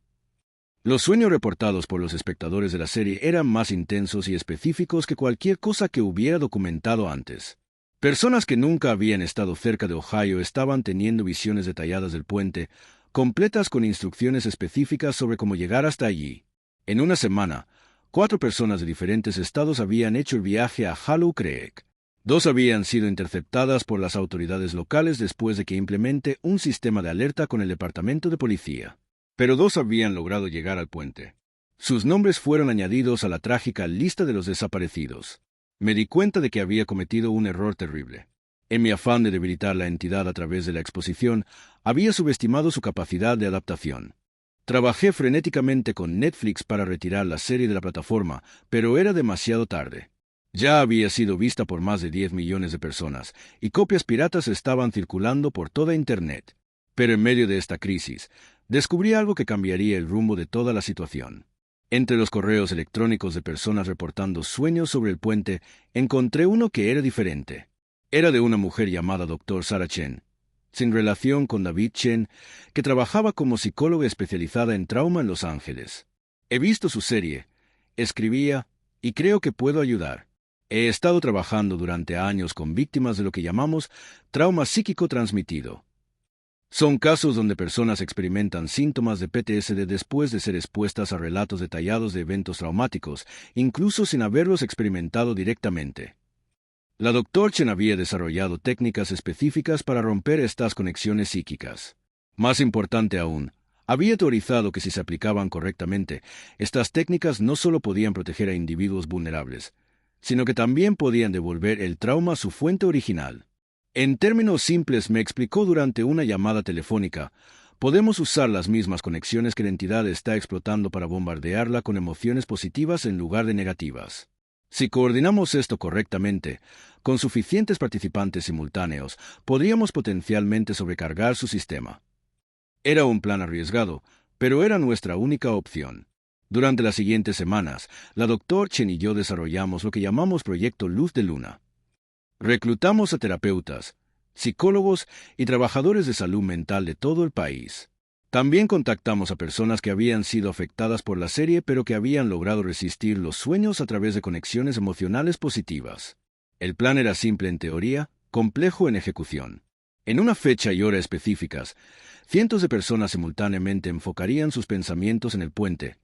S1: Los sueños reportados por los espectadores de la serie eran más intensos y específicos que cualquier cosa que hubiera documentado antes. Personas que nunca habían estado cerca de Ohio estaban teniendo visiones detalladas del puente, completas con instrucciones específicas sobre cómo llegar hasta allí. En una semana, 4 personas de diferentes estados habían hecho el viaje a Hollow Creek. 2 habían sido interceptadas por las autoridades locales después de que implemente un sistema de alerta con el departamento de policía. Pero 2 habían logrado llegar al puente. Sus nombres fueron añadidos a la trágica lista de los desaparecidos. Me di cuenta de que había cometido un error terrible. En mi afán de debilitar la entidad a través de la exposición, había subestimado su capacidad de adaptación. Trabajé frenéticamente con Netflix para retirar la serie de la plataforma, pero era demasiado tarde. Ya había sido vista por más de 10 millones de personas, y copias piratas estaban circulando por toda Internet. Pero en medio de esta crisis, descubrí algo que cambiaría el rumbo de toda la situación. Entre los correos electrónicos de personas reportando sueños sobre el puente, encontré uno que era diferente. Era de una mujer llamada Dr. Sarah Chen, sin relación con David Chen, que trabajaba como psicóloga especializada en trauma en Los Ángeles. «He visto su serie», escribía, «y creo que puedo ayudar. He estado trabajando durante años con víctimas de lo que llamamos trauma psíquico transmitido. Son casos donde personas experimentan síntomas de PTSD después de ser expuestas a relatos detallados de eventos traumáticos, incluso sin haberlos experimentado directamente. La Dr. Chen había desarrollado técnicas específicas para romper estas conexiones psíquicas. Más importante aún, había teorizado que si se aplicaban correctamente, estas técnicas no solo podían proteger a individuos vulnerables, sino que también podían devolver el trauma a su fuente original. En términos simples me explicó durante una llamada telefónica, podemos usar las mismas conexiones que la entidad está explotando para bombardearla con emociones positivas en lugar de negativas. Si coordinamos esto correctamente, con suficientes participantes simultáneos, podríamos potencialmente sobrecargar su sistema. Era un plan arriesgado, pero era nuestra única opción. Durante las siguientes semanas, la Dr. Chen y yo desarrollamos lo que llamamos Proyecto Luz de Luna. Reclutamos a terapeutas, psicólogos y trabajadores de salud mental de todo el país. También contactamos a personas que habían sido afectadas por la serie pero que habían logrado resistir los sueños a través de conexiones emocionales positivas. El plan era simple en teoría, complejo en ejecución. En una fecha y hora específicas, cientos de personas simultáneamente enfocarían sus pensamientos en el puente,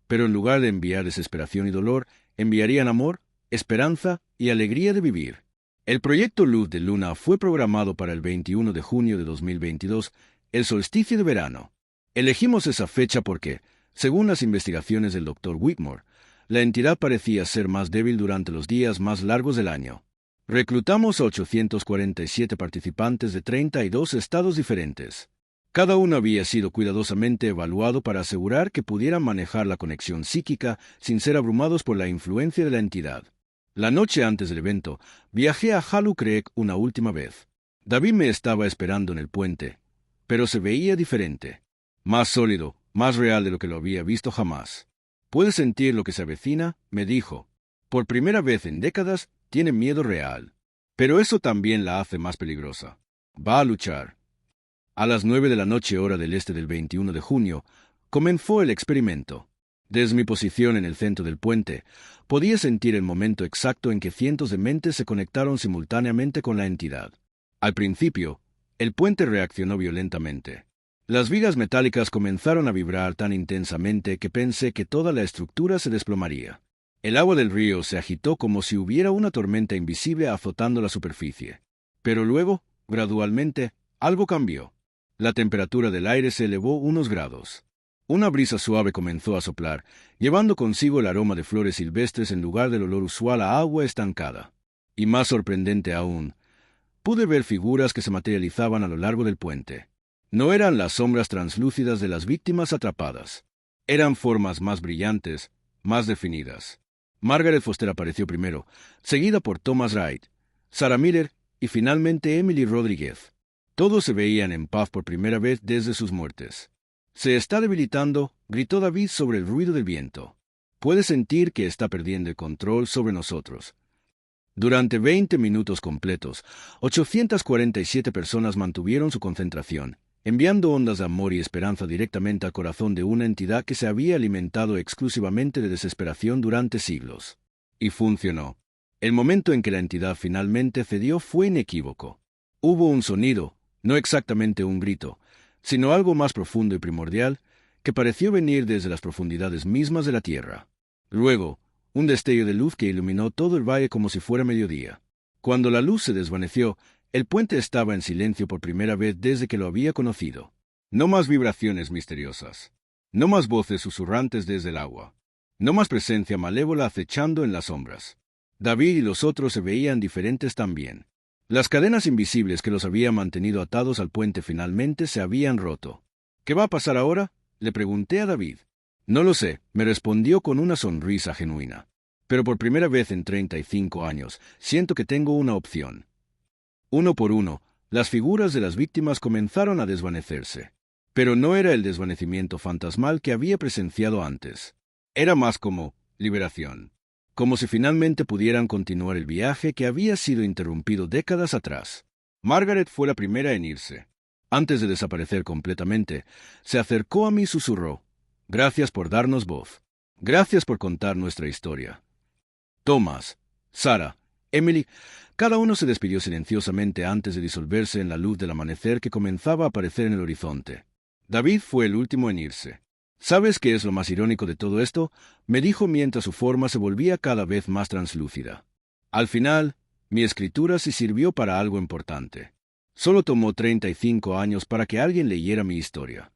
S1: pero en lugar de enviar desesperación y dolor, enviarían amor, esperanza y alegría de vivir. El proyecto Luz de Luna fue programado para el 21 de junio de 2022, el solsticio de verano. Elegimos esa fecha porque, según las investigaciones del Dr. Whitmore, la entidad parecía ser más débil durante los días más largos del año. Reclutamos a 847 participantes de 32 estados diferentes. Cada uno había sido cuidadosamente evaluado para asegurar que pudieran manejar la conexión psíquica sin ser abrumados por la influencia de la entidad. La noche antes del evento, viajé a Hallow Creek una última vez. David me estaba esperando en el puente, pero se veía diferente. Más sólido, más real de lo que lo había visto jamás. ¿Puedes sentir lo que se avecina?, me dijo. Por primera vez en décadas, tiene miedo real. Pero eso también la hace más peligrosa. Va a luchar. A las 9 de la noche hora del este del 21 de junio, comenzó el experimento. Desde mi posición en el centro del puente, podía sentir el momento exacto en que cientos de mentes se conectaron simultáneamente con la entidad. Al principio, el puente reaccionó violentamente. Las vigas metálicas comenzaron a vibrar tan intensamente que pensé que toda la estructura se desplomaría. El agua del río se agitó como si hubiera una tormenta invisible azotando la superficie. Pero luego, gradualmente, algo cambió. La temperatura del aire se elevó unos grados. Una brisa suave comenzó a soplar, llevando consigo el aroma de flores silvestres en lugar del olor usual a agua estancada. Y más sorprendente aún, pude ver figuras que se materializaban a lo largo del puente. No eran las sombras translúcidas de las víctimas atrapadas. Eran formas más brillantes, más definidas. Margaret Foster apareció primero, seguida por Thomas Wright, Sarah Miller y finalmente Emily Rodríguez. Todos se veían en paz por primera vez desde sus muertes. «Se está debilitando», gritó David sobre el ruido del viento. «Puede sentir que está perdiendo el control sobre nosotros». Durante 20 minutos completos, 847 personas mantuvieron su concentración, enviando ondas de amor y esperanza directamente al corazón de una entidad que se había alimentado exclusivamente de desesperación durante siglos. Y funcionó. El momento en que la entidad finalmente cedió fue inequívoco. Hubo un sonido, no exactamente un grito, sino algo más profundo y primordial, que pareció venir desde las profundidades mismas de la tierra. Luego, un destello de luz que iluminó todo el valle como si fuera mediodía. Cuando la luz se desvaneció, el puente estaba en silencio por primera vez desde que lo había conocido. No más vibraciones misteriosas. No más voces susurrantes desde el agua. No más presencia malévola acechando en las sombras. David y los otros se veían diferentes también. Las cadenas invisibles que los habían mantenido atados al puente finalmente se habían roto. «¿Qué va a pasar ahora?», le pregunté a David. «No lo sé», me respondió con una sonrisa genuina. «Pero por primera vez en 35 años, siento que tengo una opción». Uno por uno, las figuras de las víctimas comenzaron a desvanecerse. Pero no era el desvanecimiento fantasmal que había presenciado antes. Era más como liberación. Como si finalmente pudieran continuar el viaje que había sido interrumpido décadas atrás. Margaret fue la primera en irse. Antes de desaparecer completamente, se acercó a mí y susurró: «Gracias por darnos voz. Gracias por contar nuestra historia». Thomas, Sarah, Emily, cada uno se despidió silenciosamente antes de disolverse en la luz del amanecer que comenzaba a aparecer en el horizonte. David fue el último en irse. «¿Sabes qué es lo más irónico de todo esto?», me dijo mientras su forma se volvía cada vez más translúcida. «Al final, mi escritura sí sirvió para algo importante. Solo tomó 35 años para que alguien leyera mi historia.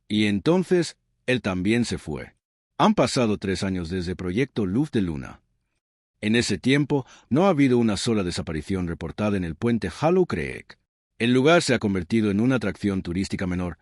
S1: Y entonces, él también se fue. Han pasado 3 años desde Proyecto Luz de Luna. En ese tiempo, no ha habido una sola desaparición reportada en el puente Hallow Creek. El lugar se ha convertido en una atracción turística menor,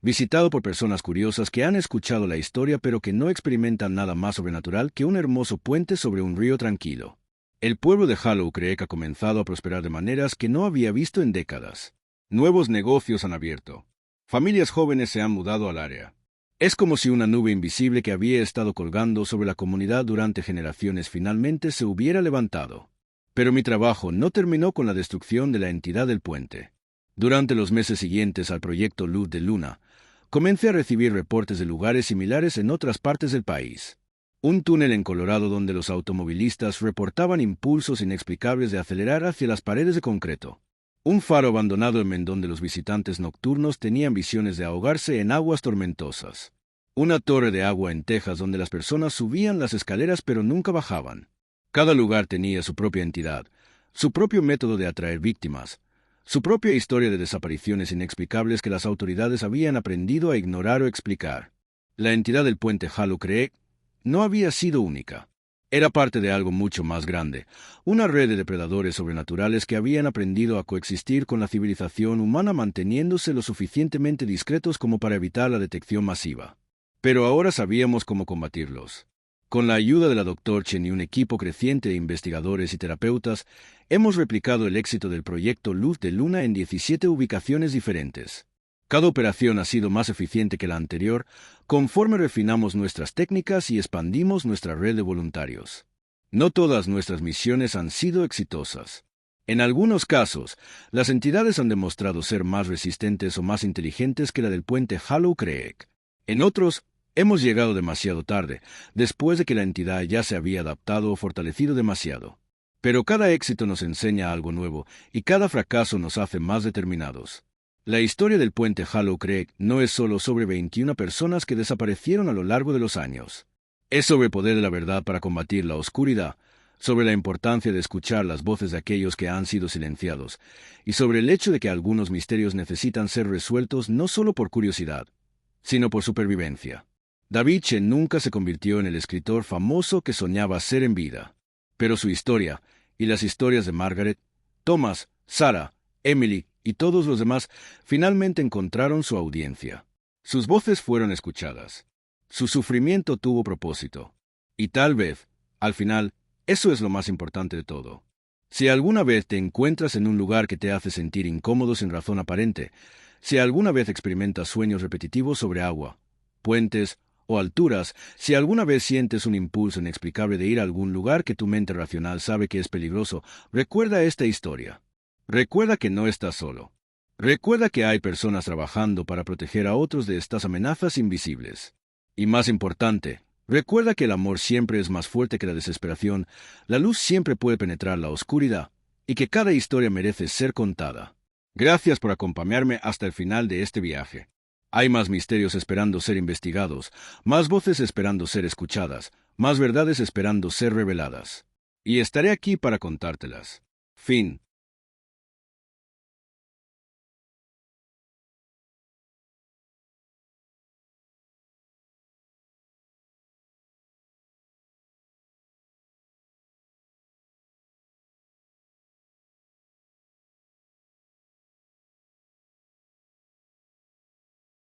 S1: visitado por personas curiosas que han escuchado la historia pero que no experimentan nada más sobrenatural que un hermoso puente sobre un río tranquilo. El pueblo de Hollow Creek ha comenzado a prosperar de maneras que no había visto en décadas. Nuevos negocios han abierto. Familias jóvenes se han mudado al área. Es como si una nube invisible que había estado colgando sobre la comunidad durante generaciones finalmente se hubiera levantado. Pero mi trabajo no terminó con la destrucción de la entidad del puente. Durante los meses siguientes al proyecto Luz de Luna, comencé a recibir reportes de lugares similares en otras partes del país. Un túnel en Colorado donde los automovilistas reportaban impulsos inexplicables de acelerar hacia las paredes de concreto. Un faro abandonado en donde los visitantes nocturnos tenían visiones de ahogarse en aguas tormentosas. Una torre de agua en Texas donde las personas subían las escaleras pero nunca bajaban. Cada lugar tenía su propia entidad, su propio método de atraer víctimas, su propia historia de desapariciones inexplicables que las autoridades habían aprendido a ignorar o explicar. La entidad del puente Hollow Creek no había sido única. Era parte de algo mucho más grande, una red de depredadores sobrenaturales que habían aprendido a coexistir con la civilización humana manteniéndose lo suficientemente discretos como para evitar la detección masiva. Pero ahora sabíamos cómo combatirlos. Con la ayuda de la Dr. Chen y un equipo creciente de investigadores y terapeutas, hemos replicado el éxito del proyecto Luz de Luna en 17 ubicaciones diferentes. Cada operación ha sido más eficiente que la anterior, conforme refinamos nuestras técnicas y expandimos nuestra red de voluntarios. No todas nuestras misiones han sido exitosas. En algunos casos, las entidades han demostrado ser más resistentes o más inteligentes que la del puente Hollow Creek. En otros, hemos llegado demasiado tarde, después de que la entidad ya se había adaptado o fortalecido demasiado. Pero cada éxito nos enseña algo nuevo, y cada fracaso nos hace más determinados. La historia del puente Hollow Creek no es solo sobre 21 personas que desaparecieron a lo largo de los años. Es sobre el poder de la verdad para combatir la oscuridad, sobre la importancia de escuchar las voces de aquellos que han sido silenciados, y sobre el hecho de que algunos misterios necesitan ser resueltos no solo por curiosidad, sino por supervivencia. David Chen nunca se convirtió en el escritor famoso que soñaba ser en vida, pero su historia, y las historias de Margaret, Thomas, Sarah, Emily y todos los demás finalmente encontraron su audiencia. Sus voces fueron escuchadas. Su sufrimiento tuvo propósito. Y tal vez, al final, eso es lo más importante de todo. Si alguna vez te encuentras en un lugar que te hace sentir incómodo sin razón aparente, si alguna vez experimentas sueños repetitivos sobre agua, puentes o alturas, si alguna vez sientes un impulso inexplicable de ir a algún lugar que tu mente racional sabe que es peligroso, recuerda esta historia. Recuerda que no estás solo. Recuerda que hay personas trabajando para proteger a otros de estas amenazas invisibles. Y más importante, recuerda que el amor siempre es más fuerte que la desesperación, la luz siempre puede penetrar la oscuridad, y que cada historia merece ser contada. Gracias por acompañarme hasta el final de este viaje. Hay más misterios esperando ser investigados, más voces esperando ser escuchadas, más verdades esperando ser reveladas. Y estaré aquí para contártelas. Fin.